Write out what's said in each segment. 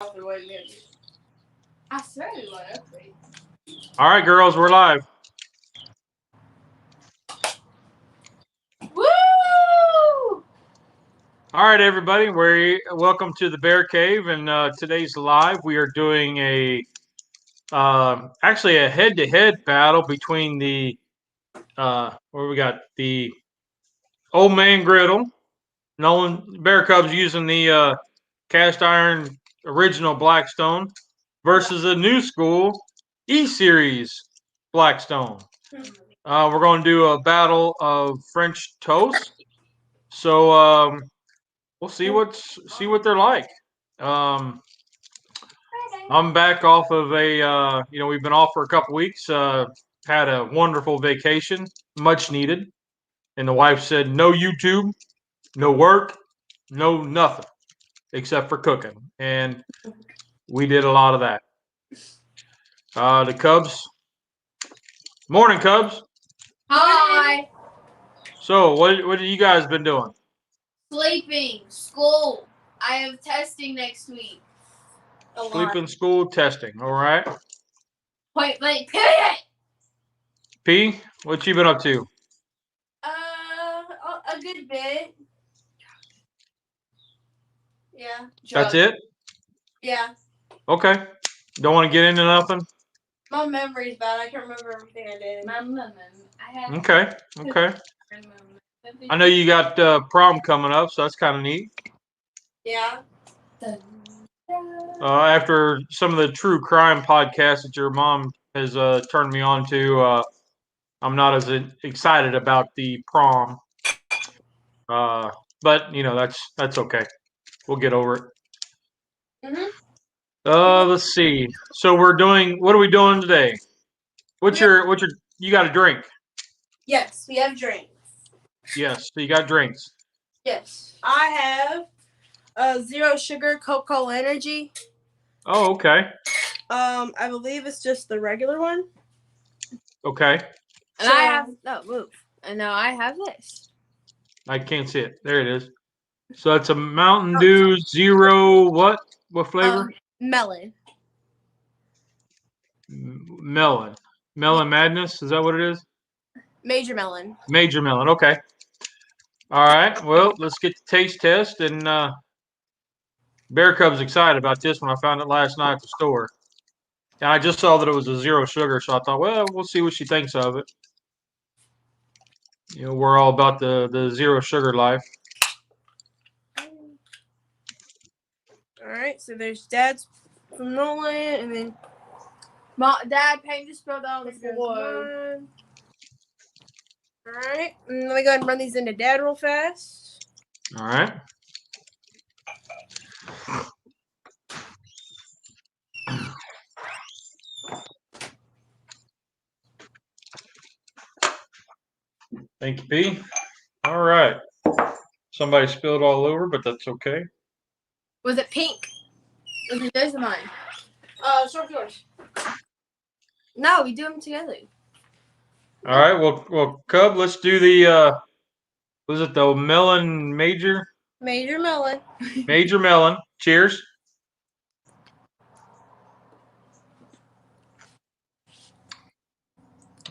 I swear we want to upgrade. All right, girls, we're live. Woo! All right, everybody, welcome to the Bear Cave, and today's live. We are doing actually a head-to-head battle between the where we got the old man Griddle, Nolan Bear Cubs using the cast iron original Blackstone versus a new school E series Blackstone. We're going to do a battle of French toast. So we'll see what they're like. I'm back off of we've been off for a couple weeks. Had a wonderful vacation, much needed. And the wife said, no YouTube, no work, no nothing except for cooking. And we did a lot of that. The Cubs. Morning, Cubs. Hi. So what have you guys been doing? Sleeping. School. I have testing next week. Sleeping, school, testing. All right. Point blank. Period. P, what you been up to? A good bit. Yeah. That's it? Yeah. Okay. Don't want to get into nothing? My memory's bad. I can't remember everything I did. Okay. I know you got prom coming up, so that's kind of neat. Yeah. After some of the true crime podcasts that your mom has turned me on to, I'm not as excited about the prom. But that's okay. We'll get over it. Let's see. So what are we doing today? You got a drink? Yes, we have drinks. Yes, so you got drinks. Yes. I have zero sugar Coca-Cola Energy. Oh, okay. I believe it's just the regular one. Okay. And I have move. And now I have this. I can't see it. There it is. So it's a Mountain Dew Zero what? What flavor? Melon. Melon. Melon Madness? Is that what it is? Major melon. Major melon. Okay. All right. Well, let's get the taste test. And Bear Cub's excited about this one. I found it last night at the store. And I just saw that it was a zero sugar, so I thought, well, we'll see what she thinks of it. We're all about the zero sugar life. All right, so there's Dad's from Nolan, and then Dad, Payne just spilled out on the floor. All right, let me go ahead and run these into Dad real fast. All right. Thank you, P. All right. Somebody spilled all over, but that's okay. Was it pink? Those are mine. Start yours. No, we do them together. All right. Well, Cub, let's do the was it the melon major? Major melon. Major melon. Cheers.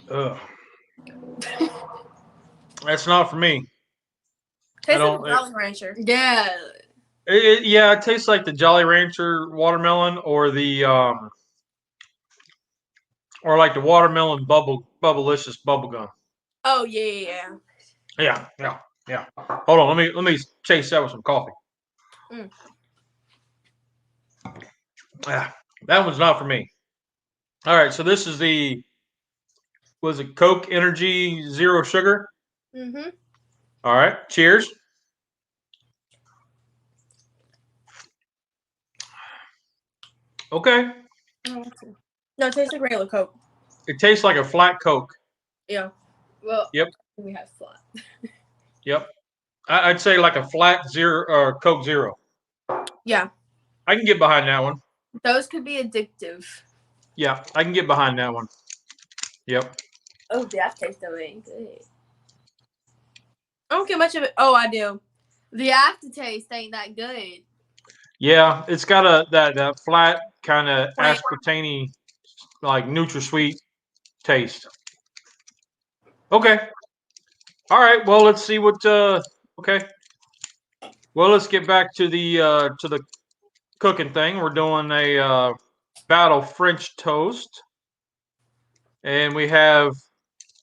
Ugh. That's not for me. Tastes like a Jolly Rancher. Yeah. It tastes like the Jolly Rancher watermelon or the or like the watermelon bubblicious bubble gum. Oh yeah. Yeah. Hold on, let me chase that with some coffee. Yeah, that one's not for me. All right, so this is was it Coke Energy Zero Sugar? Mm-hmm. All right, cheers. Okay. No, it tastes like regular Coke. It tastes like a flat Coke. Yeah. Well. Yep. We have flat. Yep. I'd say like a flat zero or Coke Zero. Yeah. I can get behind that one. Those could be addictive. Yeah, I can get behind that one. Yep. Oh, the aftertaste ain't good. I don't get much of it. Oh, I do. The aftertaste ain't that good. Yeah, it's got that flat kind of aspartame, like NutraSweet taste. Okay. All right. Well, let's see what. Okay. Well, let's get back to the cooking thing. We're doing a battle French toast, and we have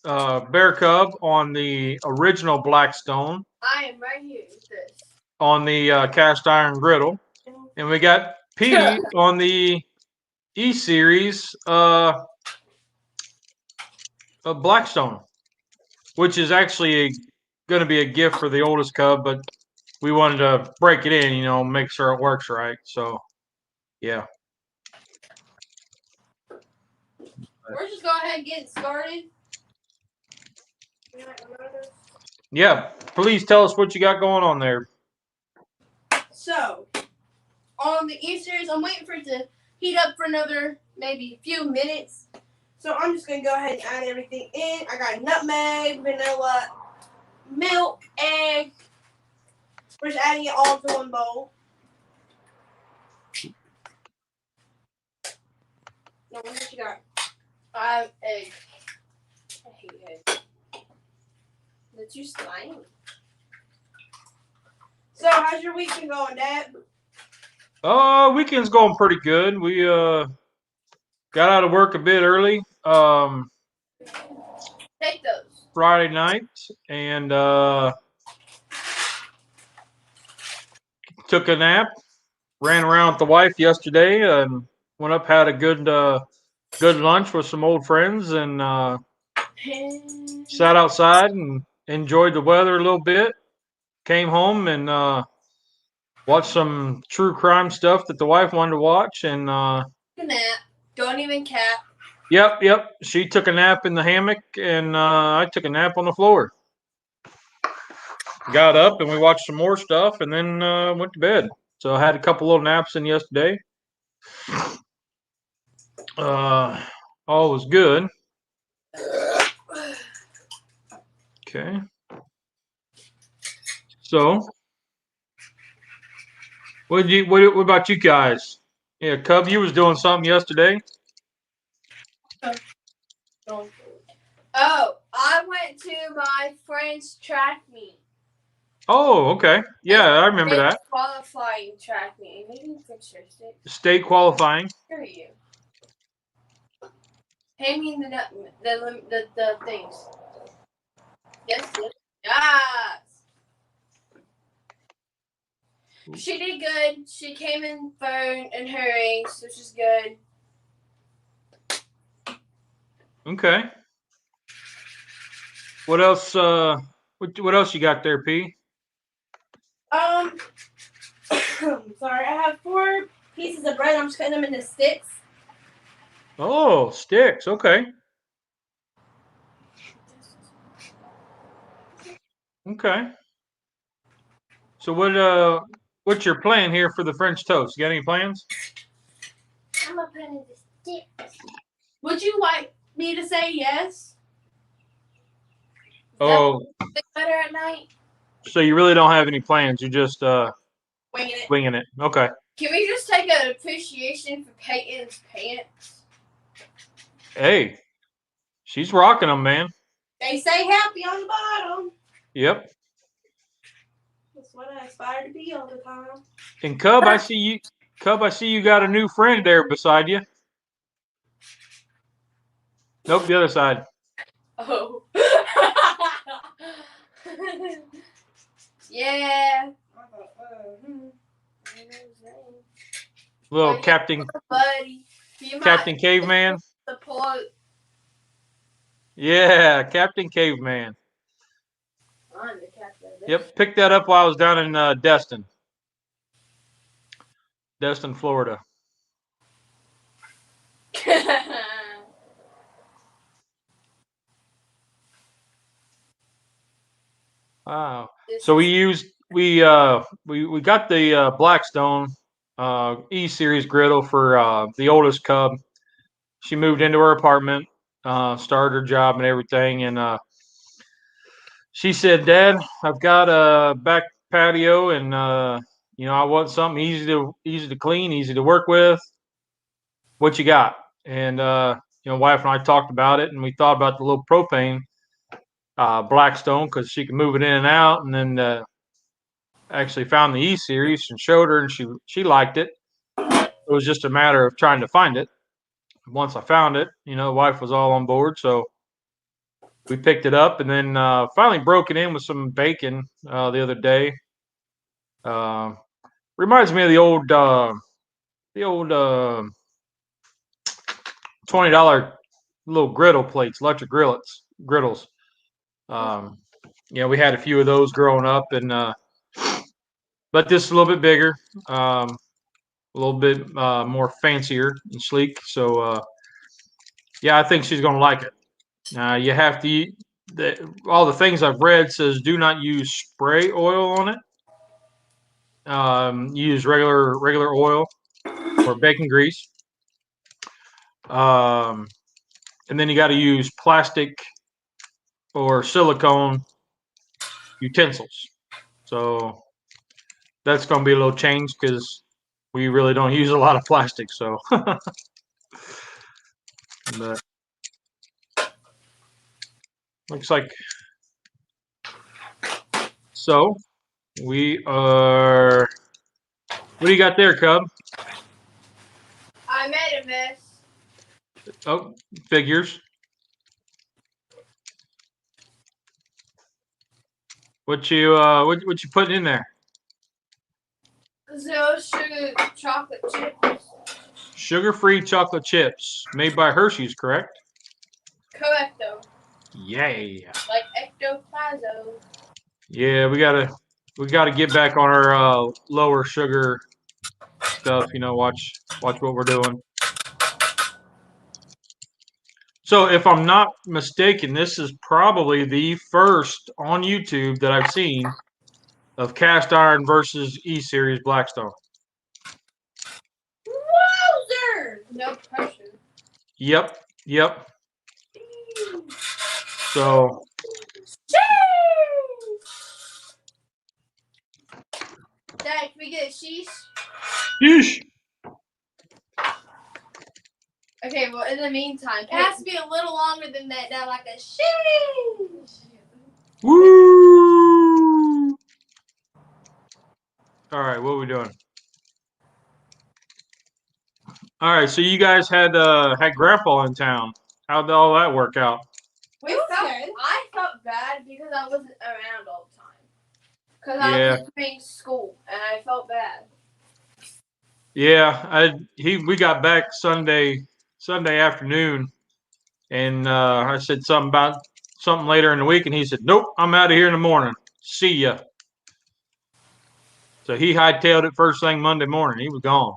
Bear Cub on the original Blackstone. I am right here with this. On the cast iron griddle, and we got P on the E series Blackstone, which is actually going to be a gift for the oldest cub, but we wanted to break it in, make sure it works right. So, yeah. We're just go ahead and get started. Yeah, please tell us what you got going on there. So, on the E series, I'm waiting for it to heat up for another maybe few minutes. So I'm just gonna go ahead and add everything in. I got nutmeg, vanilla, milk, egg. We're just adding it all into one bowl. No, what you got? I have egg. I hate egg. They're too slimy. So how's your week been going, Dad? Weekend's going pretty good. We got out of work a bit early. Take those. Friday night, and took a nap. Ran around with the wife yesterday, and went up, had a good lunch with some old friends, and sat outside and enjoyed the weather a little bit. Came home and watched some true crime stuff that the wife wanted to watch, and nap. Don't even cap. Yep. She took a nap in the hammock, and I took a nap on the floor. Got up and we watched some more stuff, and then went to bed. So I had a couple little naps in yesterday. All was good. Okay. So, what about you guys? Yeah, Cub, you was doing something yesterday. Oh, I went to my friend's track meet. Oh, okay. Yeah, I remember that. Qualifying track meet. Maybe fix your stick. State qualifying. Here you. Hand me the things. Yes. She did good. She came in third in her race, which is good. Okay. What else? What else you got there, P? Sorry, I have 4 pieces of bread. I'm just cutting them into sticks. Oh, sticks. Okay. Okay. So what's your plan here for the French toast? You got any plans? I'm gonna put in the sticks. Would you like me to say yes? Oh. Better at night. So you really don't have any plans? You're just winging it. Okay. Can we just take an appreciation for Peyton's pants? Hey, she's rocking them, man. They say happy on the bottom. Yep. That's what I aspire to be all the time. And Cub, I see you. Cub, I see you got a new friend there beside you. Nope, the other side. Oh. Yeah. Little Captain. Buddy. Captain Caveman. Support. Yeah, Captain Caveman. I'm the captain. Yep, picked that up while I was down in Destin, Florida. Wow. So we got the Blackstone E series griddle for the oldest cub. She moved into her apartment, started her job and everything, and she said, "Dad, I've got a back patio, and You know, I want something easy to clean, easy to work with. What you got? And you know, wife and I talked about it, and we thought about the little propane Blackstone because she can move it in and out, and then actually found the E series and showed her, and she liked it. It was just a matter of trying to find it. Once I found it, you know, the wife was all on board, so we picked it up, and then finally broke it in with some bacon the other day. Uh, Reminds me of the old $20 little griddle plates, electric griddles. Um, yeah, we had a few of those growing up, and but this is a little bit bigger, a little bit more fancier and sleek. So yeah, I think she's gonna like it. You have to eat all the things I've read says do not use spray oil on it. Use regular oil or bacon grease. Um, and then you got to use plastic or silicone utensils. So that's going to be a little change because we really don't use a lot of plastic. So, but looks like so we are. What do you got there, Cub? I made a mess. Oh, figures. What you putting in there? Zero sugar chocolate chips. Sugar-free chocolate chips made by Hershey's, correct? Correcto. Yay. Like ectoplasm. Yeah, we gotta get back on our lower sugar stuff. You know, watch what we're doing. So, if I'm not mistaken, this is probably the first on YouTube that I've seen of cast iron versus E series Blackstone. Wowzer! No pressure. Yep. So, Dad, can we get a sheesh? yeesh. Okay, well, in the meantime, it has to be a little longer than that. Now, like a sheesh. Woo! All right, what are we doing? All right, so you guys had Grandpa in town. How'd all that work out? I felt bad because I wasn't around all the time. Because I Yeah, was doing school, and I felt bad. yeah. We got back Sunday afternoon, and I said something about something later in the week, and he said, "Nope, I'm out of here in the morning. See ya." So he hightailed it first thing Monday morning. He was gone,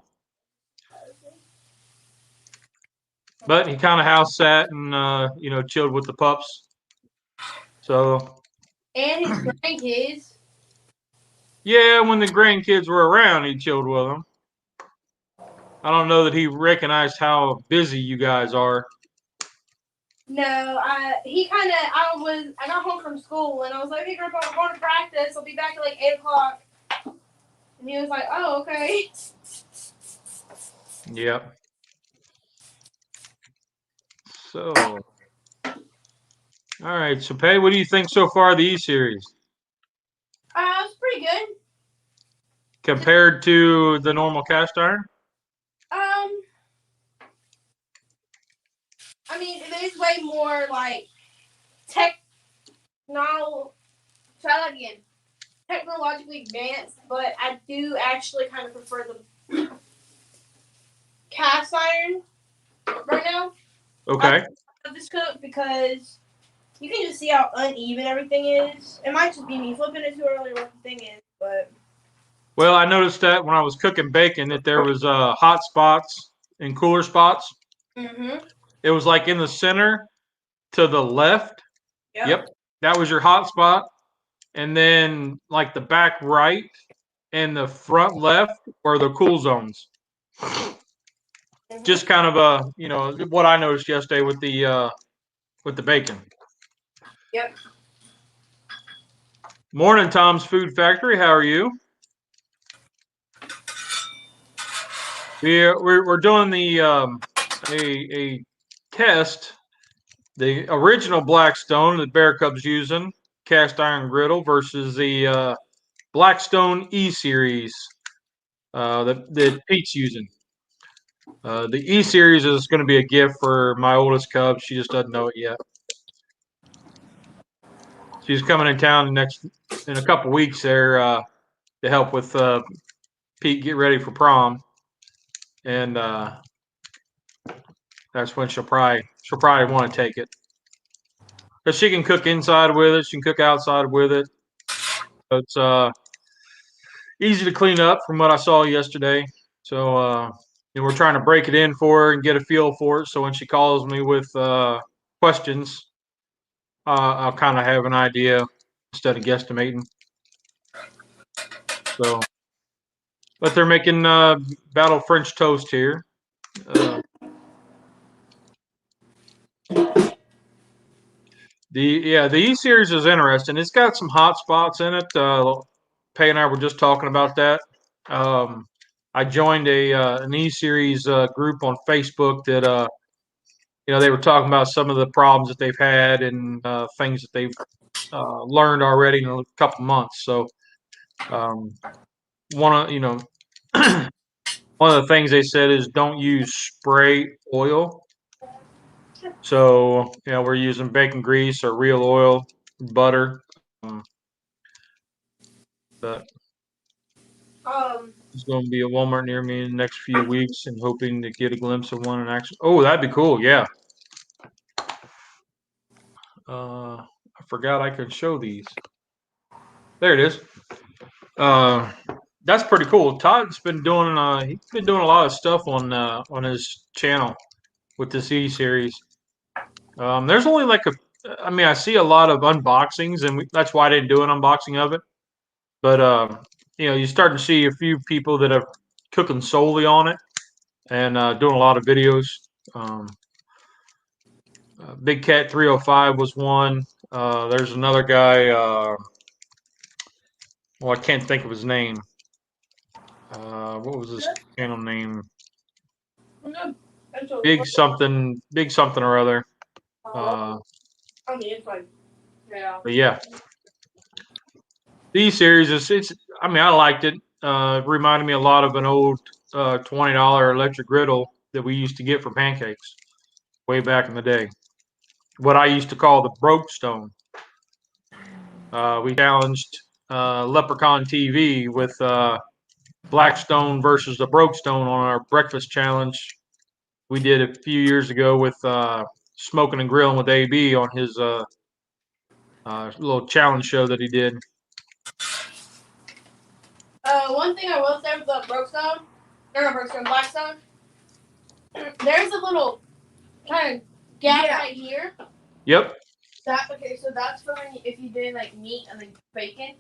but he kind of house sat and you know, chilled with the pups. So And his grandkids. yeah, when the grandkids were around, he chilled with them. I don't know that he recognized how busy you guys are. No, I got home from school and I was like, hey Grandpa, I'm going to practice. I'll be back at like 8 o'clock. And he was like, oh, okay. Yep. So, all right. So, Pay, what do you think so far of the E series It's pretty good. compared to the normal cast iron? I mean, there's way more like technologically advanced, but I do actually kind of prefer the cast iron right now. Okay. I love this cook because you can just see how uneven everything is. It might just be me flipping it too early or what the thing is, but. Well, I noticed that when I was cooking bacon that there was hot spots and cooler spots. Mm-hmm. It was like in the center to the left. Yep. That was your hot spot. And then like the back right and the front left were the cool zones. Mm-hmm. Just kind of you know, what I noticed yesterday with the bacon. Yep. Morning, Tom's Food Factory. How are you? We're doing the a test. The original Blackstone that Bear Cub's using, cast iron griddle, versus the Blackstone E series that Pete's using. The E series is going to be a gift for my oldest cub. She just doesn't know it yet. She's coming in town in a couple weeks there to help with Pete get ready for prom, and that's when she'll probably want to take it. But she can cook inside with it. She can cook outside with it. It's easy to clean up from what I saw yesterday. So we're trying to break it in for her and get a feel for it. So when she calls me with questions, I'll kind of have an idea instead of guesstimating. So, but they're making battle French toast here. The E series is interesting. It's got some hot spots in it. Pay and I were just talking about that. I joined an E series group on Facebook that they were talking about some of the problems that they've had and things that they've learned already in a couple months. So one of one of the things they said is don't use spray oil. So we're using bacon grease or real oil, butter. But there's going to be a Walmart near me in the next few weeks, and hoping to get a glimpse of one in action. Oh, that'd be cool. Yeah. I forgot I could show these. There it is. That's pretty cool. Todd's been doing a lot of stuff on his channel with this E series. There's only I see a lot of unboxings, and that's why I didn't do an unboxing of it. But you're starting to see a few people that are cooking solely on it and doing a lot of videos. Big Cat 305 was one. There's another guy. I can't think of his name. What was his channel name? Big something or other. On the inside. Yeah. But yeah, these series I liked it. It reminded me a lot of an old $20 electric griddle that we used to get for pancakes way back in the day. What I used to call the Broke-stone. We challenged Leprechaun TV with Blackstone versus the Broke-stone on our breakfast challenge we did a few years ago with Smoking and Grilling with AB on his little challenge show that he did. One thing I will say with the Blackstone, there's a little kind of gap right here. Yep. So that's for if you did like meat and then bacon,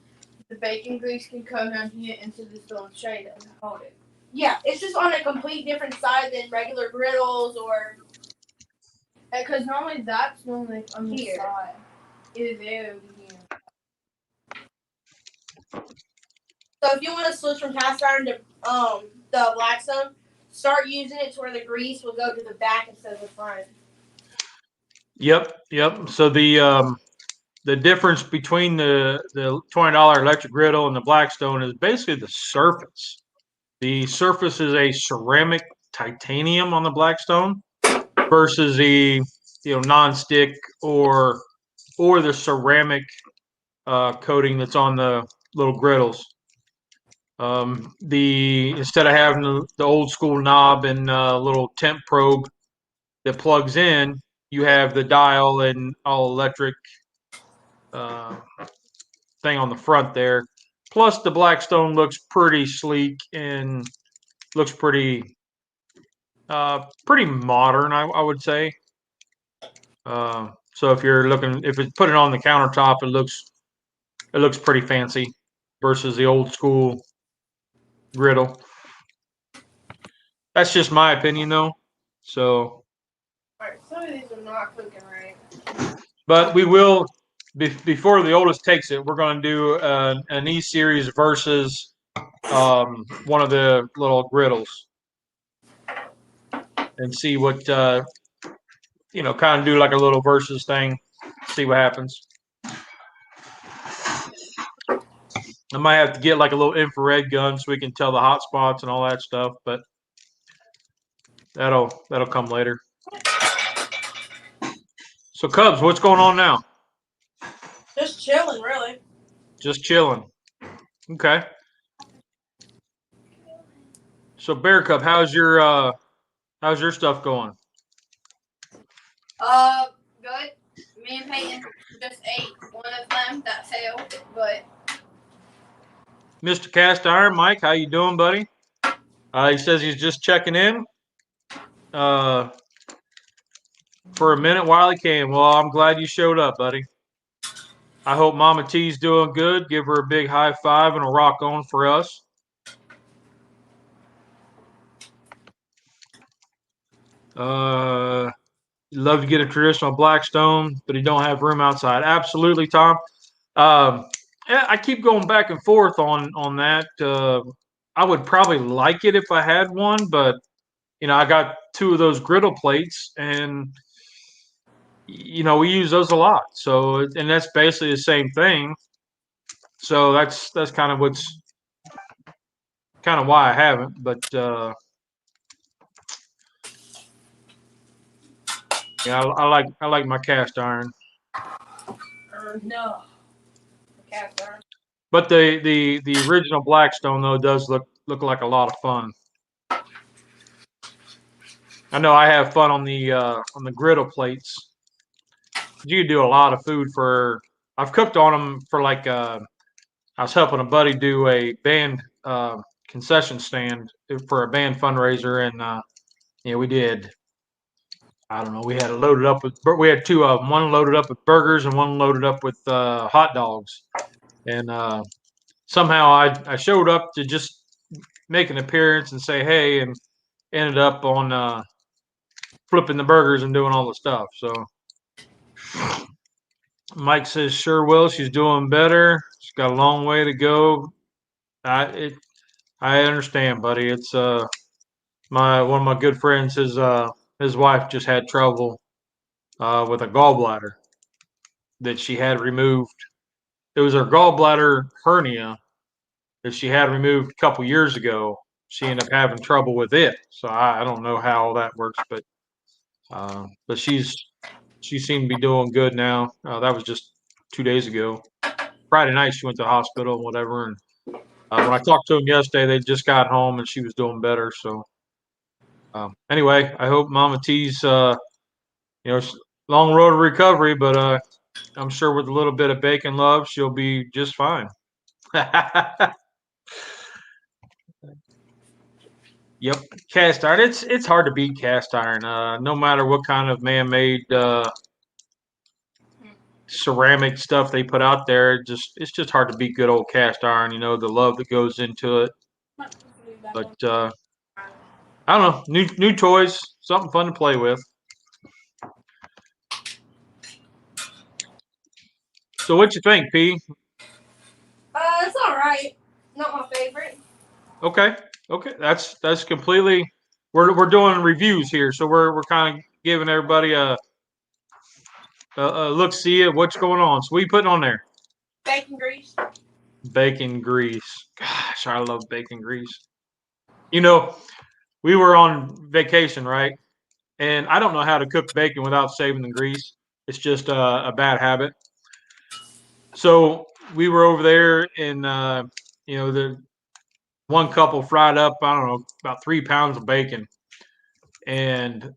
the bacon grease can come down here into this little tray that can hold it. Yeah, it's just on a complete different side than regular griddles or because normally that's on the side. It is there over here. So if you want to switch from cast iron to the Blackstone, start using it to where the grease will go to the back instead of the front. Yep. So the difference between the $20 electric griddle and the Blackstone is basically the surface. The surface is a ceramic titanium on the Blackstone versus the non-stick or the ceramic coating that's on the little griddles. Instead of having the old school knob and little temp probe that plugs in, you have the dial and all electric thing on the front there. Plus, the Blackstone looks pretty sleek and looks pretty modern, I would say. So if it's put it on the countertop, it looks pretty fancy versus the old school griddle. That's just my opinion, though. So. Alright, some of these are not cooking right. But we will, before the oldest takes it, we're going to do an E series versus one of the little griddles. and see what kind of do like a little versus thing, see what happens. I might have to get like a little infrared gun so we can tell the hot spots and all that stuff, but that'll come later. So Cubs, what's going on now? Just chilling, really. Just chilling. Okay. So Bear Cub, how's your stuff going? Good. Me and Peyton just ate one of them that failed, but Mr. Cast Iron, Mike, how you doing, buddy? He says he's just checking in for a minute while he can. Well, I'm glad you showed up, buddy. I hope Mama T's doing good. Give her a big high five and a rock on for us. Love to get a traditional Blackstone, but he don't have room outside. Absolutely, Tom. I keep going back and forth on that. I would probably like it if I had one, but I got 2 of those griddle plates, and we use those a lot. So, and that's basically the same thing. So that's kind of why I haven't. But yeah, I like my cast iron. no. Cast iron. But the original Blackstone though does look like a lot of fun. I know I have fun on the griddle plates. You can do a lot of food for. I've cooked on them for like I was helping a buddy do a band concession stand for a band fundraiser, and we did. I don't know. We had it loaded up with. We had 2 of them. One loaded up with burgers and one loaded up with hot dogs. And somehow I showed up to just make an appearance and say hey, and ended up on flipping the burgers and doing all the stuff. So Mike says, sure will. She's doing better. She's got a long way to go. I understand, buddy. It's one of my good friends. His wife just had trouble with a gallbladder that she had removed. It was her gallbladder hernia that she had removed a couple years ago. She ended up having trouble with it. So I don't know how all that works, but she seemed to be doing good now. That was just 2 days ago. Friday night she went to the hospital and whatever. And when I talked to them yesterday, they just got home and she was doing better. So anyway, I hope Mama T's long road to recovery, but I'm sure with a little bit of bacon love, she'll be just fine. Yep, cast iron. It's hard to beat cast iron. No matter what kind of man-made ceramic stuff they put out there, it's just hard to beat good old cast iron. The love that goes into it. But I don't know, new toys, something fun to play with. So what you think, P? It's all right. Not my favorite. Okay, that's completely. We're doing reviews here, so we're kind of giving everybody a look see at what's going on. So what you putting on there? Bacon grease. Bacon grease. Gosh, I love bacon grease. We were on vacation, right? And I don't know how to cook bacon without saving the grease. It's just a bad habit. So we were over there, and the one couple fried up, I don't know, about 3 pounds of bacon, and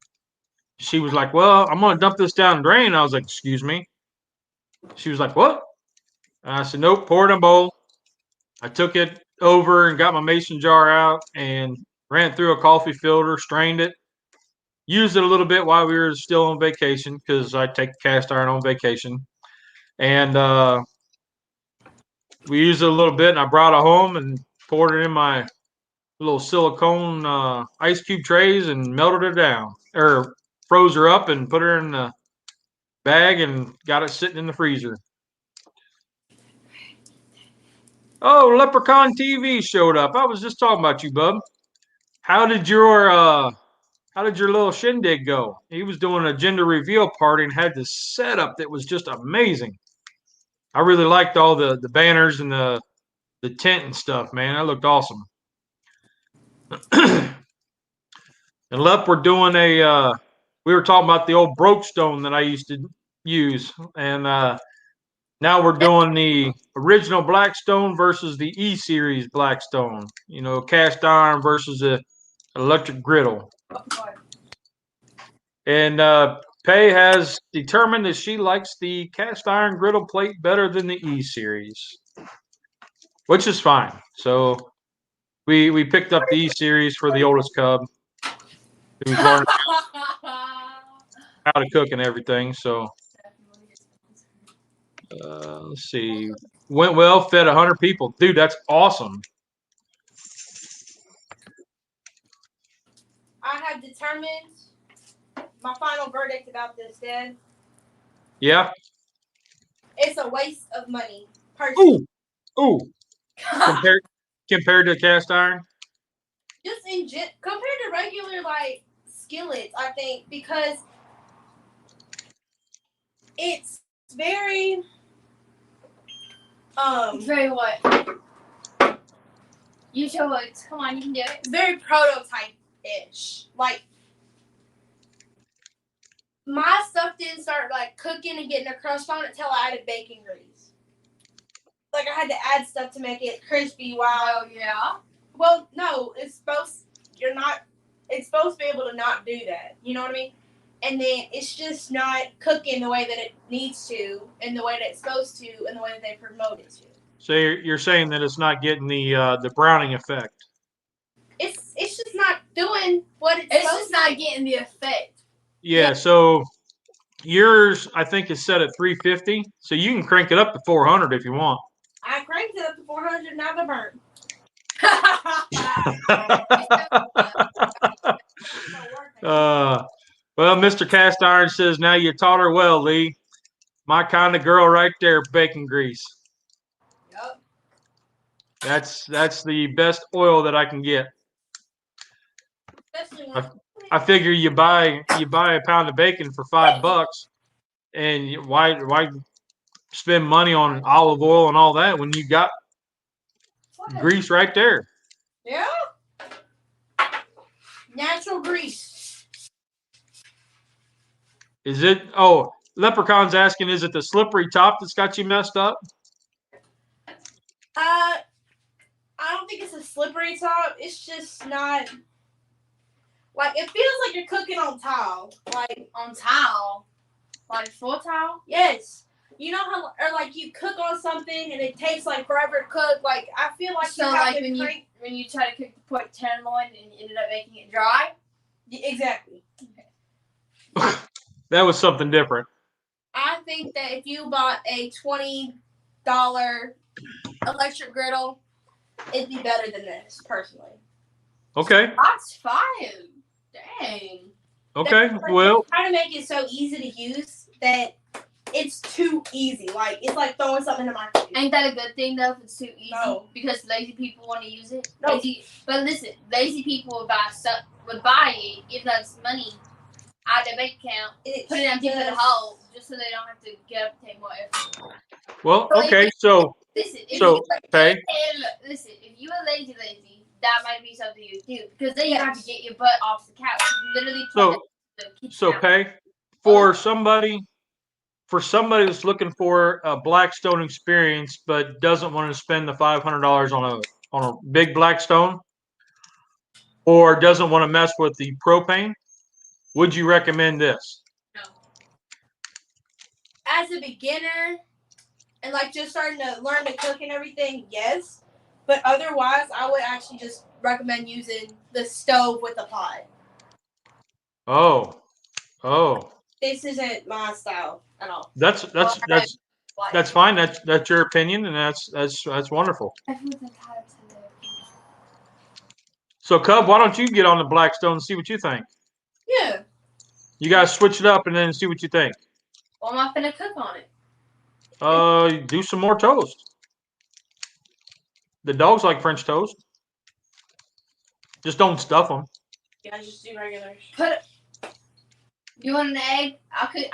she was like, "Well, I'm gonna dump this down the drain." I was like, "Excuse me." She was like, "What?" And I said, "Nope, pour it in a bowl." I took it over and got my mason jar out and ran it through a coffee filter, strained it, used it a little bit while we were still on vacation because I take cast iron on vacation. And we used it a little bit, and I brought it home and poured it in my little silicone ice cube trays and melted it down, or froze her up and put her in the bag and got it sitting in the freezer. Oh, Leprechaun TV showed up. I was just talking about you, bub. How did your how did your little shindig go? He was doing a gender reveal party and had this setup that was just amazing. I really liked all the banners and the tent and stuff, man. That looked awesome. And left, we're doing a. We were talking about the old Broakstone that I used to use, and now we're doing the original Blackstone versus the E series Blackstone. You know, cast iron versus the electric griddle. And Pei has determined that she likes the cast iron griddle plate better than the E series, which is fine. So we picked up the E series for the oldest cub, who's learning how to cook and everything. So let's see, went well, fed 100 people, dude. That's awesome. I have determined my final verdict about this, Dad. Yeah. It's a waste of money. Personally. Ooh. Compared to cast iron. Just compared to regular like skillets, I think, because it's very Very what? You show it. Come on, you can do it. very prototype-ish. Like my stuff didn't start like cooking and getting a crust on it until I added bacon grease. Like I had to add stuff to make it crispy. Oh yeah. Well, no, it's supposed to be able to not do that. You know what I mean? And then it's just not cooking the way that it needs to, and the way that it's supposed to, and the way that they promote it to. So you're saying that it's not getting the browning effect. It's just not doing what it's It's supposed just to. not getting the effect. Yeah. So yours, I think, is set at 350. So you can crank it up to 400 if you want. I cranked it up to 400, now they're burnt. Well, Mr. Cast Iron says, now you taught her well, Lee. My kind of girl right there, bacon grease. Yep. That's the best oil that I can get. Especially when I figure you buy a pound of bacon for $5, and why spend money on olive oil and all that when you got grease right there? Yeah. Natural grease. Is it? Oh, Leprechaun's asking, is it the slippery top that's got you messed up? I don't think it's a slippery top. It's just not. Like, it feels like you're cooking on tile. Like, On tile. Like full tile? yes. You know how, or like you cook on something and it takes like forever to cook. Like, I feel like So you have like to when you try to cook the pork tenderloin and you ended up making it dry? Exactly. That was something different. I think that if you bought a $20 electric griddle, it'd be better than this, personally. Okay. That's fine. Dang. Okay. Well, try to make it so easy to use that it's too easy. Like, it's like throwing something in the microwave. Ain't that a good thing though if it's too easy? No. Because lazy people want to use it? No. But listen, lazy people would buy it, give us money out of their bank account, put it in the hole, just so they don't have to get up and take more effort. well, okay. So Listen, Pei. Listen, if you are lazy, that might be something you do because then you have to get your butt off the couch. You literally put the kitchen out. Pei, for somebody that's looking for a Blackstone experience but doesn't want to spend the $500 on a big Blackstone, or doesn't want to mess with the propane, would you recommend this? No. As a beginner and like just starting to learn to cook and everything, yes. But otherwise, I would actually just recommend using the stove with a pot. Oh. This isn't my style at all. That's fine. That's your opinion, and that's wonderful. So, Cub, why don't you get on the Blackstone and see what you think? Yeah. You guys switch it up and then see what you think. Well, I'm not gonna cook on it. Do some more toast. The dogs like French toast. Just don't stuff them. Yeah, just do regulars. You want an egg?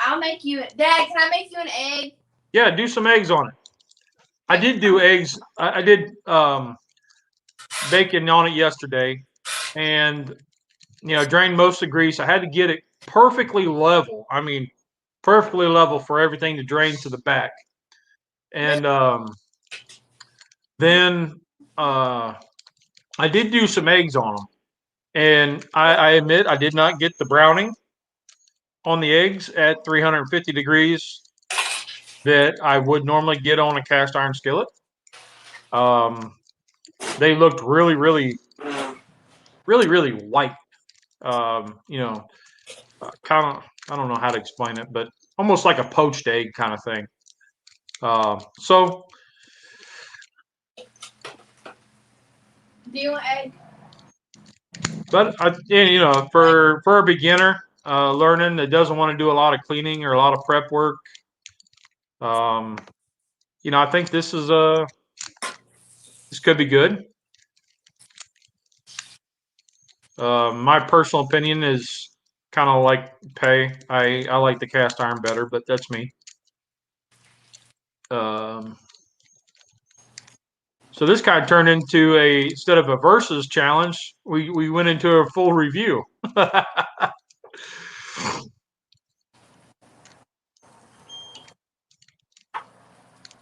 I'll make you. Dad, can I make you an egg? Yeah, do some eggs on it. I did do eggs. I did bacon on it yesterday, and drained most of the grease. I had to get it perfectly level. I mean, perfectly level for everything to drain to the back. And then I did do some eggs on them, and I admit I did not get the browning on the eggs at 350 degrees that I would normally get on a cast iron skillet. They looked really, really, really, really white. Kind of, I don't know how to explain it, but almost like a poached egg kind of thing. So, Do you want egg? but for a beginner learning that doesn't want to do a lot of cleaning or a lot of prep work, I think this could be good. My personal opinion is kind of like pay. I like the cast iron better, but that's me. So this kind of turned into instead of a versus challenge, we went into a full review.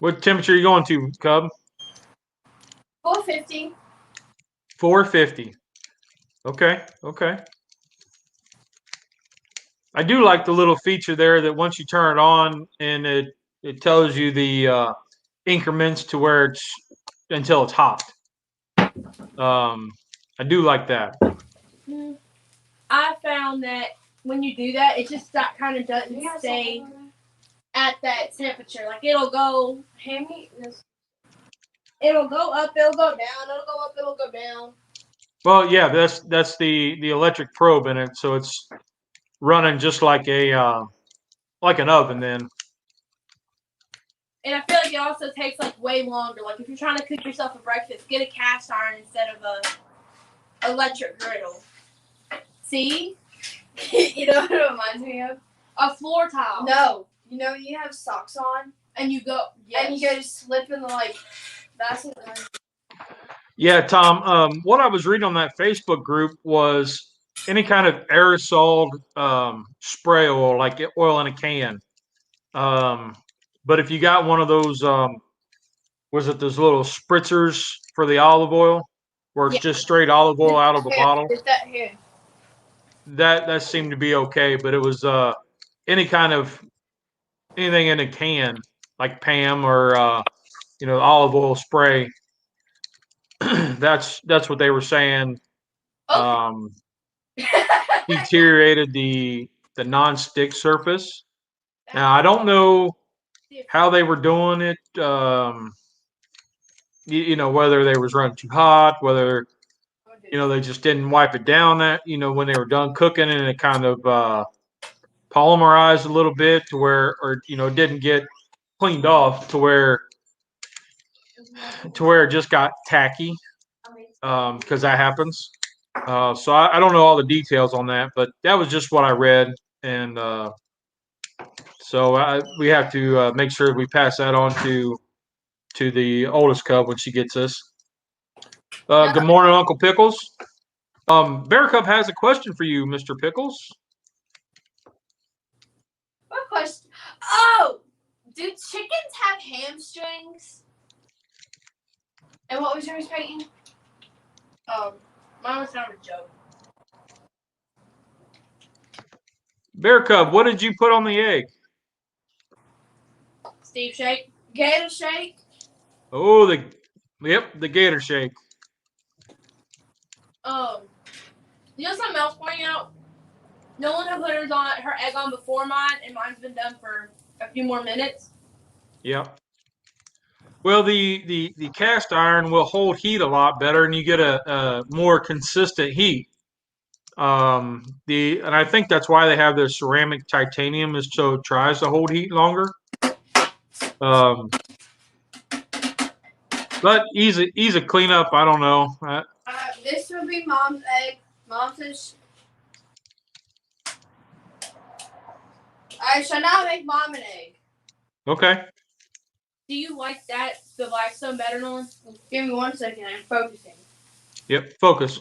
What temperature are you going to, Cub? 450. 450. Okay. I do like the little feature there that once you turn it on and it tells you the increments to where it's until it's hot. I do like that. I found that when you do that, it just kind of doesn't stay at that temperature. Like it'll go. Hand me this. It'll go up. It'll go down. It'll go up. It'll go down. Well, yeah, that's the electric probe in it, so it's running just like like an oven then. And I feel like it also takes like way longer. Like if you're trying to cook yourself a breakfast, get a cast iron instead of a electric griddle. See? You know what it reminds me of? A floor tile. No. You know you have socks on And you go. Yes. and you go to slip in the that's what Yeah, Tom. What I was reading on that Facebook group was any kind of aerosol spray oil, like oil in a can. But if you got one of those, was it those little spritzers for the olive oil, where it's just straight olive oil out of the bottle? Is that here? That seemed to be okay, but it was any kind of anything in a can, like Pam or olive oil spray. That's what they were saying. Deteriorated the non-stick surface. Now I don't know how they were doing it. Whether they was running too hot, whether they just didn't wipe it down that when they were done cooking, and it kind of polymerized a little bit to where, or didn't get cleaned off to where it just got tacky, because that happens. So I don't know all the details on that, but that was just what I read, and so we have to make sure we pass that on to the oldest cub when she gets this. Good morning, Uncle Pickles. Bear Cub has a question for you, Mr. Pickles. What question? Oh! Do chickens have hamstrings? And what was yours, Peyton? Mine was kind of a joke. Bear Cub, what did you put on the egg? Steve shake. Gator shake? Oh, the gator shake. You know something else pointing out? No one had put her egg on before mine, and mine's been done for a few more minutes. Yep. Well, the cast iron will hold heat a lot better, and you get a more consistent heat. And I think that's why they have the ceramic titanium, is so it tries to hold heat longer. But easy cleanup. I don't know. This would be Mom's egg. Mom says Alright, so now I make Mom an egg. Okay. Do you like that, the Blackstone better, Nolan? Give me 1 second, I'm focusing. Yep. Focus.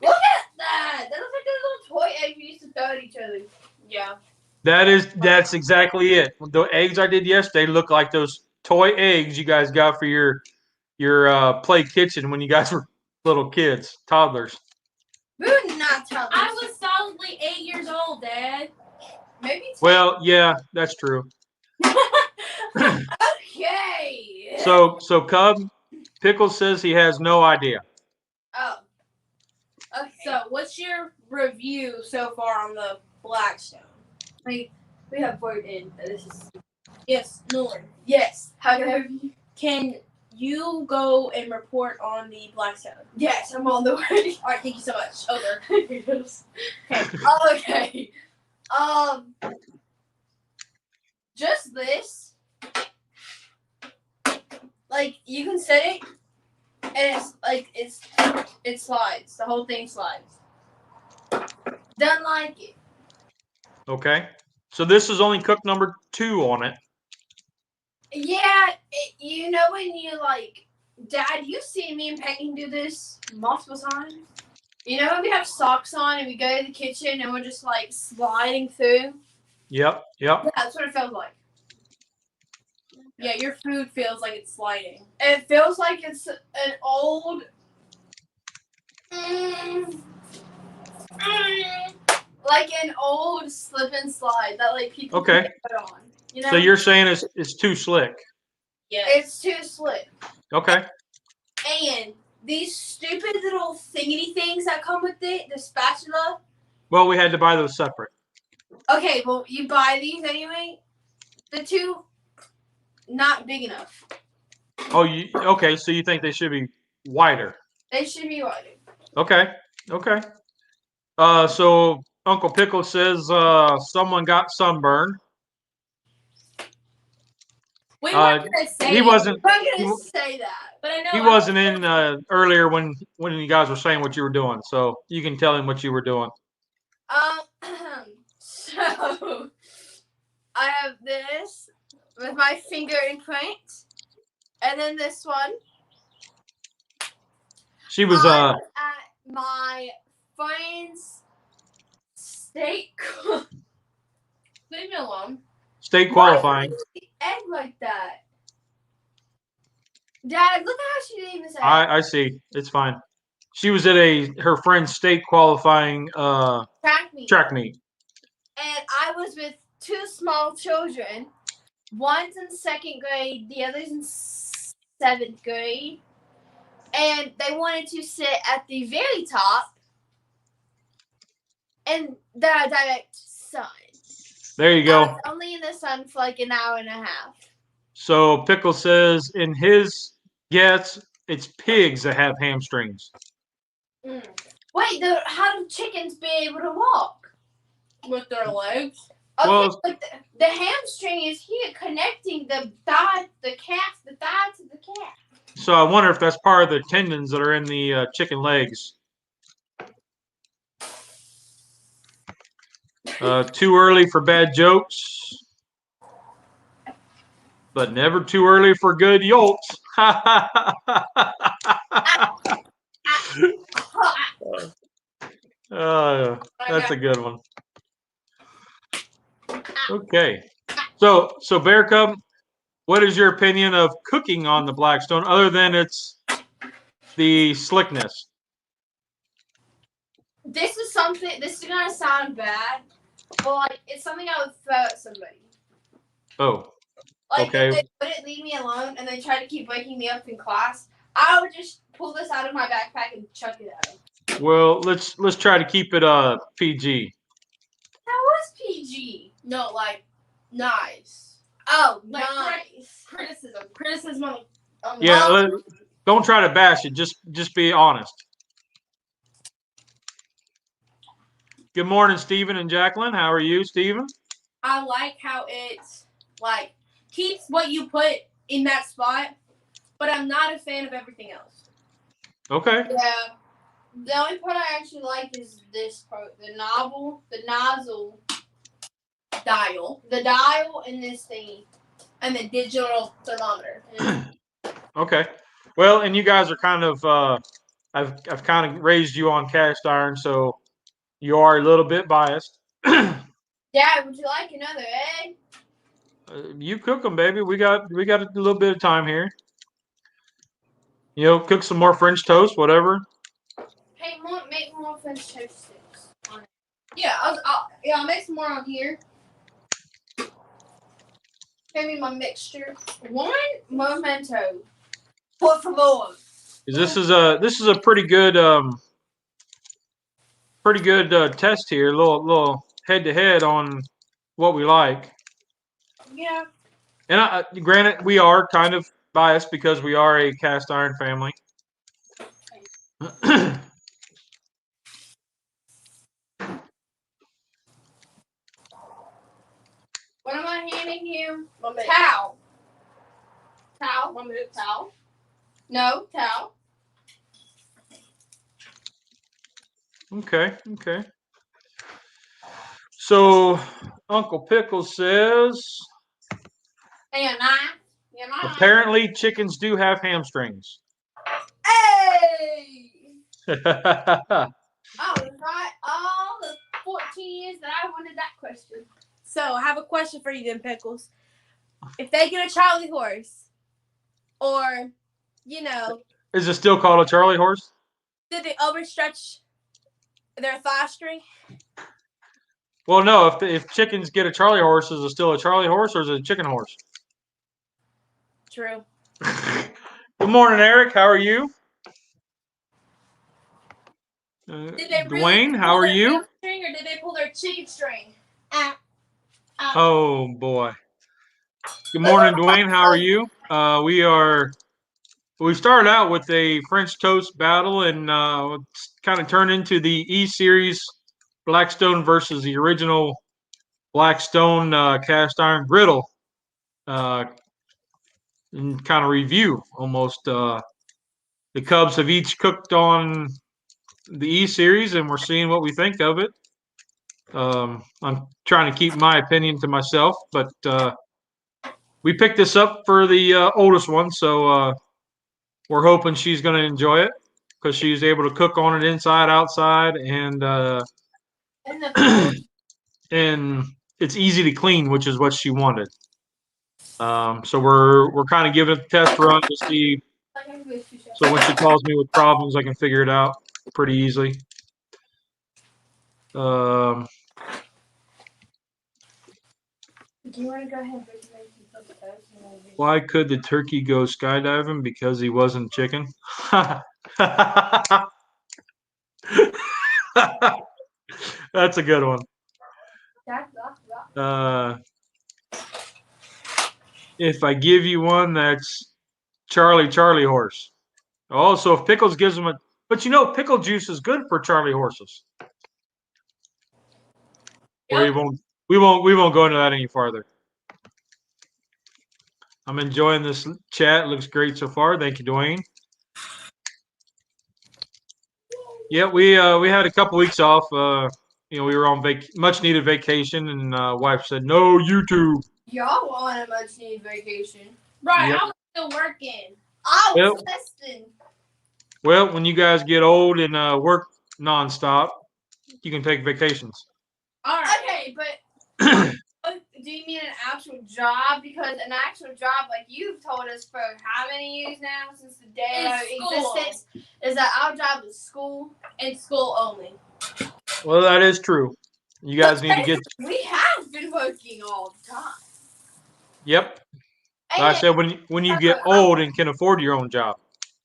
Look at that! That looks like those little toy eggs we used to throw at each other. Yeah. That's exactly it. The eggs I did yesterday look like those toy eggs you guys got for your play kitchen when you guys were little kids, toddlers. We were not toddlers. I was solidly 8 years old, Dad. Maybe 10. Well, yeah, that's true. Okay. So Cub Pickles says he has no idea. Oh. Okay. So, what's your review so far on the Blackstone? We have voted in that this is. Yes, Nolan. Yes. How can I help you? Can you go and report on the Blackstone? Yes, I'm on the way. All right, thank you so much. Over. Okay. Okay. Just this. Like you can set it, and it's like it slides. The whole thing slides. Don't like it. Okay. So this is only cook number 2 on it. Yeah, you know when you like, Dad, you've seen me and Peyton do this multiple times. You know when we have socks on and we go to the kitchen and we're just like sliding through? Yep. Yeah, that's what it feels like. Yeah, your food feels like it's sliding. It feels like it's an old... like an old slip and slide that like people can put on. You know? So you're saying it's too slick. Yeah. It's too slick. Okay. And these stupid little thingy things that come with it, the spatula. Well, we had to buy those separate. Okay, well, you buy these anyway. The two, not big enough. Oh, okay? So you think they should be wider? They should be wider. Okay. Okay. So Uncle Pickle says someone got sunburned. We weren't gonna say he wasn't. I'm gonna say that, but I know He wasn't in earlier when you guys were saying what you were doing, so you can tell him what you were doing. So I have this with my fingerprint, and then this one. She was at my friend's state. Leave me alone. State qualifying. Why would you egg like that? Dad, look at how she didn't even say. I see. It's fine. She was at her friend's state qualifying track meet. And I was with 2 small children. One's in 2nd grade, the other's in 7th grade. And they wanted to sit at the very top in the direct sun. There you go. I was only in the sun for like an hour and a half. So Pickle says in his guess, it's pigs that have hamstrings. Wait, how do chickens be able to walk? With their legs? Okay, Well, but the hamstring is here connecting the thigh to the calf. So I wonder if that's part of the tendons that are in the chicken legs. Too early for bad jokes, but never too early for good yolks. That's a good one. Okay. So Bear Cub, what is your opinion of cooking on the Blackstone other than the slickness? This is gonna sound bad, but like it's something I would throw at somebody. Oh. Like okay. if they wouldn't leave me alone and they try to keep waking me up in class, I would just pull this out of my backpack and chuck it at them. Well, let's try to keep it PG. That was PG. No, like nice. Oh, like nice. Criticism on Yeah, don't try to bash it. Just be honest. Good morning, Stephen and Jacqueline. How are you, Stephen? I like how it's like keeps what you put in that spot, but I'm not a fan of everything else. Okay. Yeah. The only part I actually like is this part, the nozzle. dial. The dial and this thingy. And the digital thermometer. Okay. Well, and you guys are kind of I've kind of raised you on cast iron, so you are a little bit biased. Dad, would you like another egg? You cook them, baby. We got a little bit of time here. You know, cook some more French toast, whatever. Hey, make more French toast sticks on it. Yeah, I'll make some more on here. Give me my mixture. One momento. Por favor. This is a pretty good test here. A little head to head on what we like. Yeah. And granted, we are kind of biased because we are a cast iron family. What am I handing you? Towel. Towel. 1 minute. Towel. No, towel. Okay. So Uncle Pickle says And I. apparently chickens do have hamstrings. Hey! I was right all the 14 years that I wanted that question. So I have a question for you then, Pickles. If they get a Charlie horse, or, Is it still called a Charlie horse? did they overstretch their thigh string? Well, no. If chickens get a Charlie horse, is it still a Charlie horse or is it a chicken horse? True. Good morning, Eric. How are you? Did they Dwayne, how are you? String or did they pull their chicken string? Oh boy. Good morning, Dwayne. How are you? We started out with a French toast battle and it's kind of turned into the E series Blackstone versus the original Blackstone cast iron griddle and kind of review almost. The Cubs have each cooked on the E series and we're seeing what we think of it. I'm trying to keep my opinion to myself, but we picked this up for the oldest one, so we're hoping she's going to enjoy it because she's able to cook on it inside, outside, and and it's easy to clean, which is what she wanted. So we're kind of giving it a test run to see. So when she calls me with problems, I can figure it out pretty easily. Do you want to go ahead and Why could the turkey go skydiving? Because he wasn't chicken. That's a good one. If I give you one that's Charlie horse. Oh, so if Pickles gives him but pickle juice is good for Charlie horses. Yep. We won't go into that any farther. I'm enjoying this chat. It looks great so far. Thank you, Dwayne. Yeah, we had a couple weeks off. We were on much needed vacation, and wife said no YouTube. Y'all on a much needed vacation, right? Yep. I was still working. I was testing. Well, when you guys get old and work nonstop, you can take vacations. All right. Okay, but do you mean an actual job? Because an actual job, like you've told us for how many years now, since the day of existence, is that our job is school and school only. Well, that is true. You guys need to get. We have been working all the time. Yep. Like I said, when you get old and can afford your own job.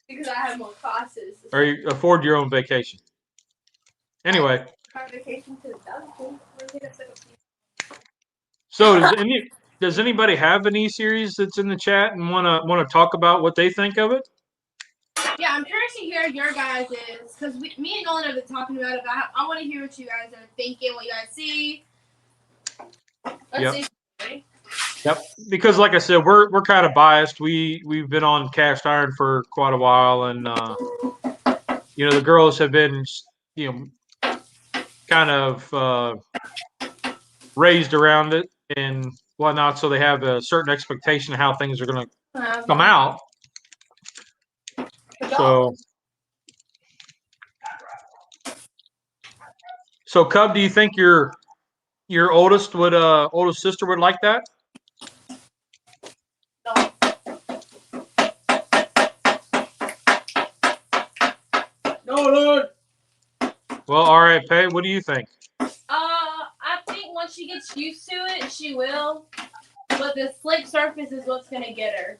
Because I have more classes. Or you afford your own vacation. Anyway. Vacation to the doctor. So does anybody have an E-series that's in the chat and want to talk about what they think of it? Yeah, I'm curious to hear your guys' because me and Nolan have been talking about it. But I want to hear what you guys are thinking, what you guys see. Let's see. Yep. Because like I said, we're kind of biased. We've been on cast iron for quite a while, and the girls have been kind of raised around it and whatnot, so they have a certain expectation of how things are going to come out. So Cub, do you think your oldest sister would like that? No, Lord. Well, all right, Pay. What do you think? I think once she gets used to it, she will. But the slick surface is what's gonna get her.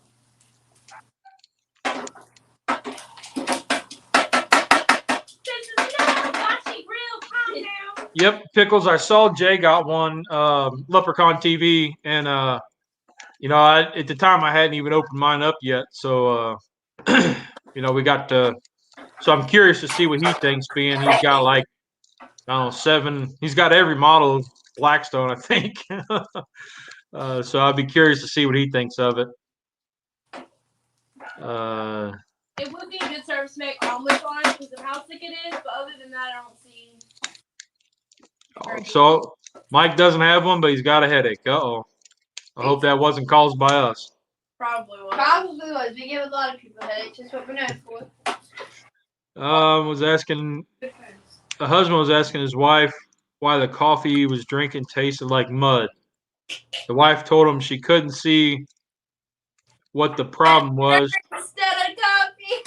Yep, Pickles. I saw Jay got one, Leprechaun TV, and at the time I hadn't even opened mine up yet. So, we got to. So I'm curious to see what he thinks. Being he's got like, I don't know, 7. He's got every model of Blackstone, I think. So I'd be curious to see what he thinks of it. It would be a good service to make omelets on because of how thick it is. But other than that, I don't see. So Mike doesn't have one, but he's got a headache. I hope that wasn't caused by us. Probably was. We give a lot of people headaches. That's what we're known for. The husband was asking his wife why the coffee he was drinking tasted like mud. The wife told him she couldn't see what the problem was. Instead of coffee.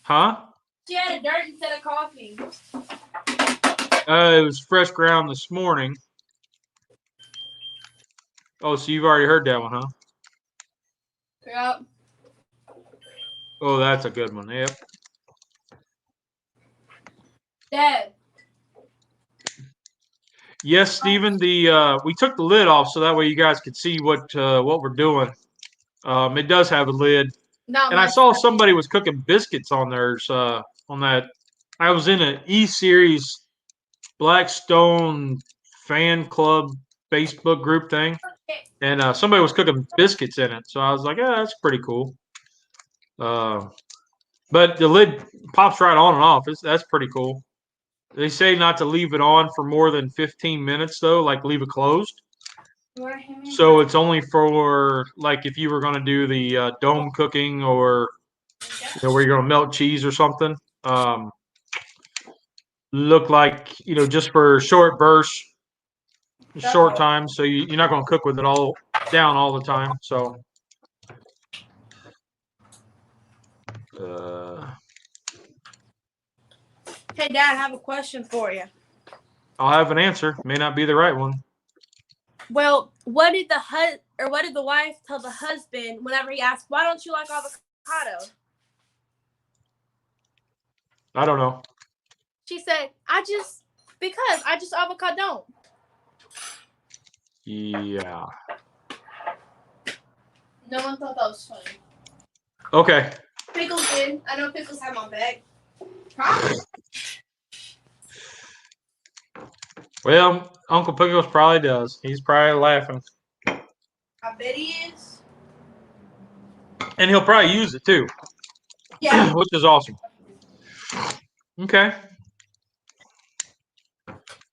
Huh? She had a dirt instead of coffee. It was fresh ground this morning. Oh, so you've already heard that one, huh? Yep. Oh, that's a good one. Yep. Dad. Yes, Stephen. We took the lid off so that way you guys could see what we're doing. It does have a lid. I saw somebody was cooking biscuits on theirs. On that, I was in an E Series Blackstone fan club Facebook group thing, and somebody was cooking biscuits in it. So I was like, "Yeah, that's pretty cool." But the lid pops right on and off. That's pretty cool. They say not to leave it on for more than 15 minutes, though. Like leave it closed. So it's only for like if you were going to do the dome cooking or where you're going to melt cheese or something. Look like just for short bursts, short time. So you're not going to cook with it all down all the time. So. Hey, Dad, I have a question for you. I'll have an answer. May not be the right one. Well, what did the wife tell the husband whenever he asked, "Why don't you like avocado?" I don't know. She said, because I just avocado don't." Yeah. No one thought that was funny. Okay. Pickles did. I know Pickles had my bag. Probably. Well, Uncle Pickles probably does. He's probably laughing. I bet he is. And he'll probably use it too. Yeah. Which is awesome. Okay.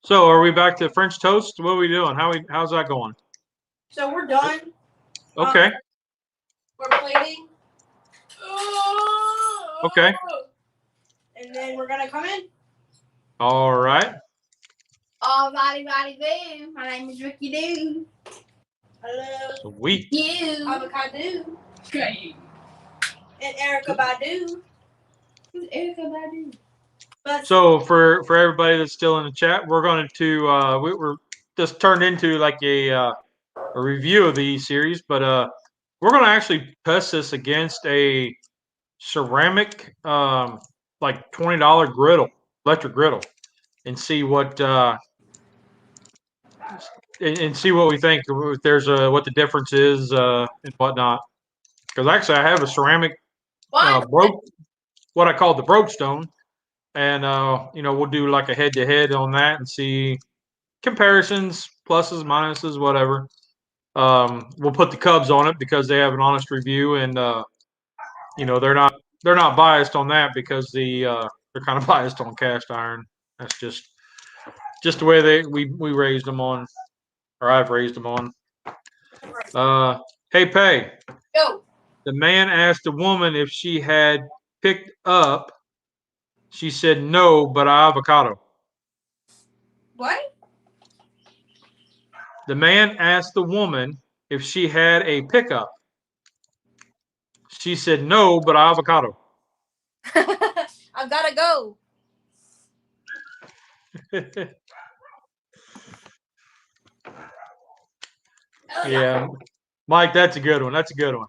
So are we back to French toast? What are we doing? How's that going? So we're done. Okay. We're plating. Okay. And then we're gonna come in. All right. Oh, body, boo. My name is Ricky Doo. Hello. Sweet. You. Avocado. Great. And Erica Badu. Who's Erica Badu? So for everybody that's still in the chat, we're going to we're just turned into like a review of the series, but we're going to actually test this against a ceramic like $20 griddle, electric griddle, and see what and see what we think. If there's what the difference is and whatnot. Because actually, I have a ceramic what I call the broke stone. And, we'll do like a head-to-head on that and see comparisons, pluses, minuses, whatever. We'll put the Cubs on it because they have an honest review, and they're not biased on that because they're kind of biased on cast iron. That's just just the way we raised them on, or I've raised them on. Hey, Pay. Go. The man asked the woman if she had picked up. She said no, but avocado. What? The man asked the woman if she had a pickup. She said no, but avocado. I gotta go. Yeah, Mike, that's a good one. That's a good one.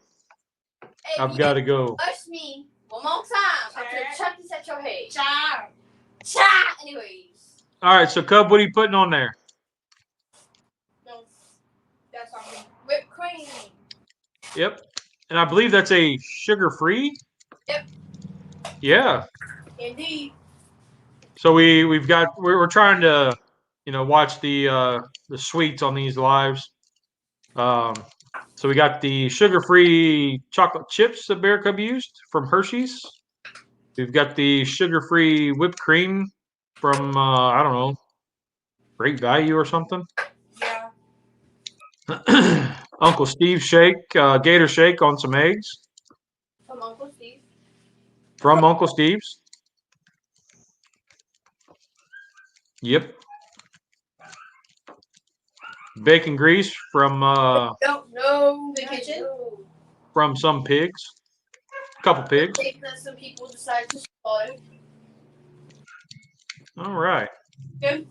Hey, I've got to go. Push me one more time. I'm gonna chuck this at your head. Cha. Anyways. All right, so Cub, what are you putting on there? No, that's on me. Whipped cream. Yep, and I believe that's a sugar-free. Yep. Yeah. Indeed. So we're trying to, watch the sweets on these lives. So we got the sugar-free chocolate chips that Bear Cub used from Hershey's. We've got the sugar-free whipped cream from I don't know, Great Value or something. Yeah. Uncle Steve's shake, Gator shake on some eggs. From Uncle Steve. From Uncle Steve's. Yep. Bacon grease from Don't know the kitchen. from some pigs. A couple pigs. That some people decide to follow. All right. Good.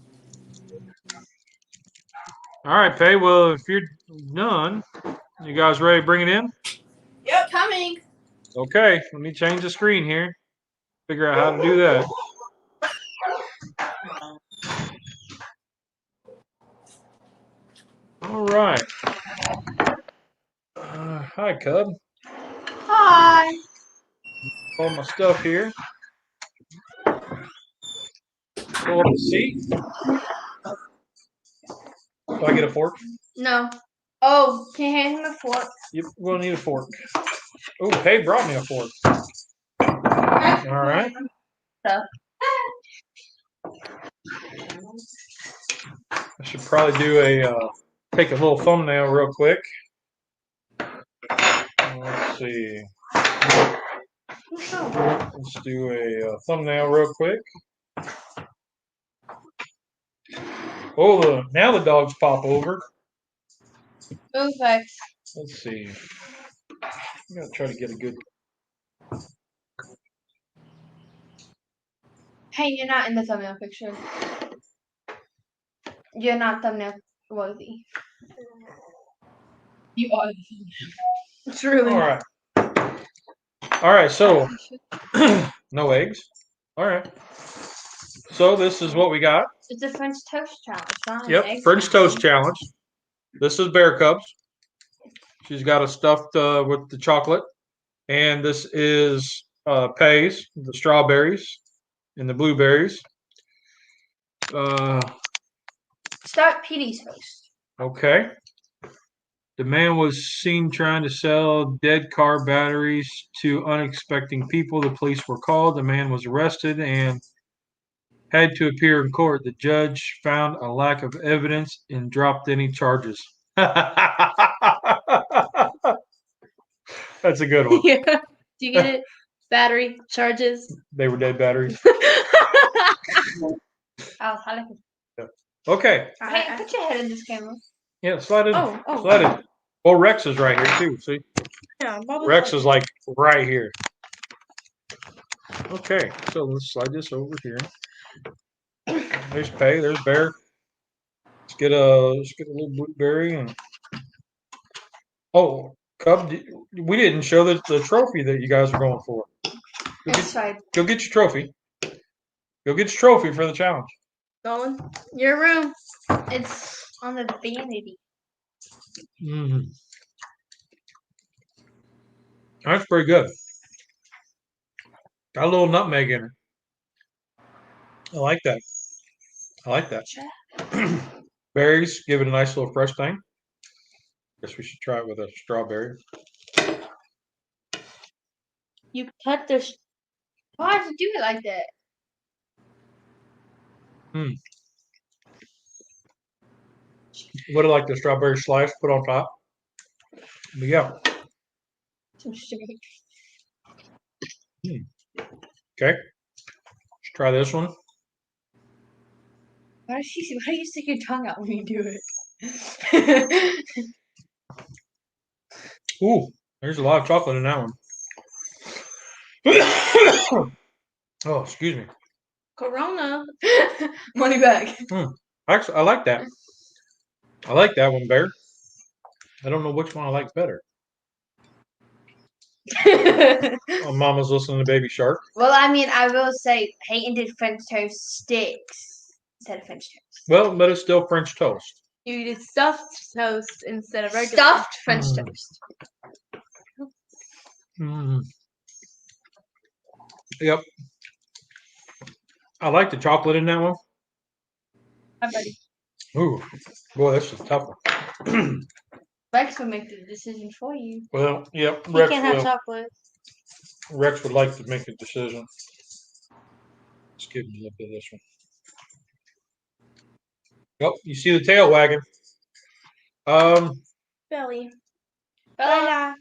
All right, Pay. Well, if you're done, you guys ready to bring it in? Yep, coming. Okay, let me change the screen here. Figure out how to do that. All right. Hi, Cub. Hi. All my stuff here. Pull up the seat. Do I get a fork? No. Oh, can you hand him a fork? Yep, we'll need a fork. Oh, Pay brought me a fork. All right. I should probably take a little thumbnail real quick. Let's see. Let's do a thumbnail real quick. Oh, now the dogs pop over. Okay. Let's see. I'm gonna try to get a good. Hey, you're not in the thumbnail picture. You're not thumbnail worthy. You are. It's really. All right. All right. So no eggs. All right. So this is what we got. It's a French toast challenge. Not an Yep, egg French toast challenge. This is Bear Cubs. She's got it stuffed with the chocolate, and this is Pay's, the strawberries and the blueberries. Start Petey's first. Okay. The man was seen trying to sell dead car batteries to unexpecting people. The police were called. The man was arrested and had to appear in court. The judge found a lack of evidence and dropped any charges. That's a good one. Yeah. Do you get it? Battery charges. They were dead batteries. Okay. Hey, put your head in this camera. Yeah, slide in. Oh. Slide in. Oh, Rex is right here too. See, Yeah, Rex is like right here. Okay, so let's slide this over here. There's Pay. There's Bear. Let's get a little blueberry and. Oh, Cub, we didn't show the trophy that you guys are going for. Go get your trophy. Go get your trophy for the challenge. Going. Your room. It's on the vanity. Mm. That's pretty good. Got a little nutmeg in it. I like that. Berries give it a nice little fresh thing. Guess we should try it with a strawberry. You cut this. Why'd you do it like that? Would have liked the strawberry slice put on top. But yeah. Some sugar. Okay. Let's try this one. Why do you stick your tongue out when you do it? Ooh, there's a lot of chocolate in that one. Oh, excuse me. Corona. Money back. Actually, I like that. I like that one better. I don't know which one I like better. Oh, Mama's listening to Baby Shark. Well, I mean, I will say Peyton did French toast sticks instead of French toast. Well, but it's still French toast. You did stuffed toast instead of regular. Stuffed French toast. Yep. I like the chocolate in that one. Hi, buddy. Ooh, boy, that's a tough one. Rex will make the decision for you. Well, yep. He can't have chocolate. Rex would like to make a decision. Let's give him a little bit of this one. Yep, you see the tail wagging. Belly. Bella.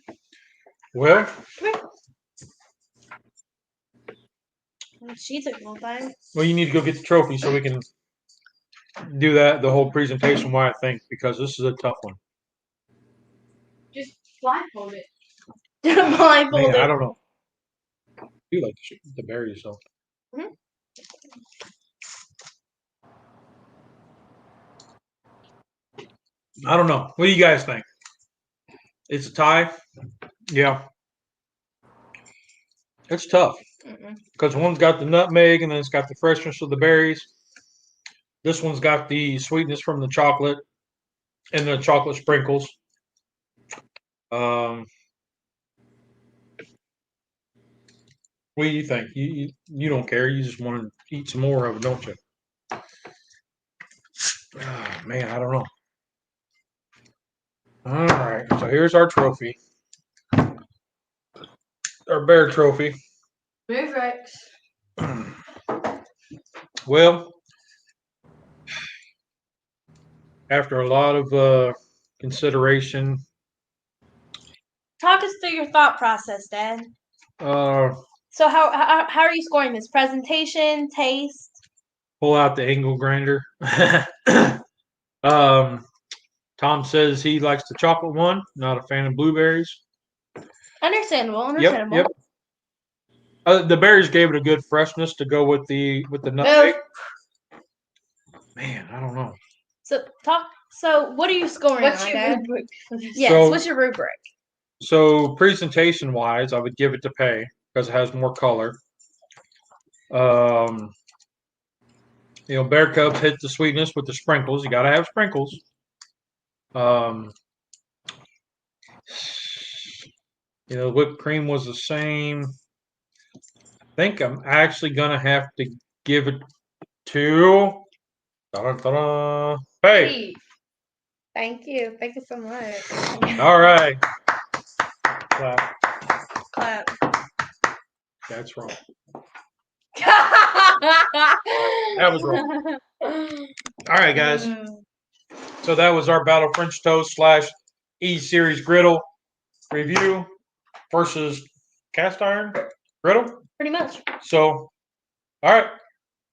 Well, She took a long time. well, you need to go get the trophy so we can do that, the whole presentation, why I think, because this is a tough one. Just blindfold it. Blindfold Man, I it. don't know. I do like the berries, though. Mhm. I don't know. What do you guys think? It's a tie? Yeah. It's tough because one's got the nutmeg and then it's got the freshness of the berries. This one's got the sweetness from the chocolate and the chocolate sprinkles. What do you think? You don't care. You just want to eat some more of it, don't you? Oh, man, I don't know. All right, so here's our trophy. Our bear trophy. Move, Rex. Well, after a lot of consideration, Talk us through your thought process, Dad. So how are you scoring this? Presentation, taste? Pull out the angle grinder. Tom says he likes the chocolate one. Not a fan of blueberries. Understandable. Yep. The berries gave it a good freshness to go with the nutmeg. Man, I don't know. So what are you scoring? What's on, your Dad? rubric? Yes. What's your rubric? So presentation wise, I would give it to pay because it has more color. Bear Cubs hit the sweetness with the sprinkles. You got to have sprinkles. Whipped cream was the same. I think I'm actually gonna have to give it to Hey. Thank you so much. All right. Clap. That's wrong. That was wrong. All right, guys. So that was our Battle French Toast / E Series Griddle review versus cast iron griddle. Pretty much. So, all right.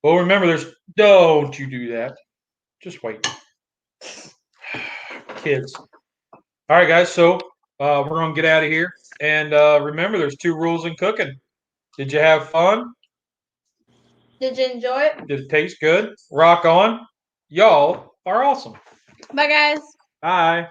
Well, remember, don't you do that. Just wait. Kids. All right, guys. So we're going to get out of here. And remember, there's 2 rules in cooking. Did you have fun? Did you enjoy it? Did it taste good? Rock on. Y'all are awesome. Bye, guys. Bye.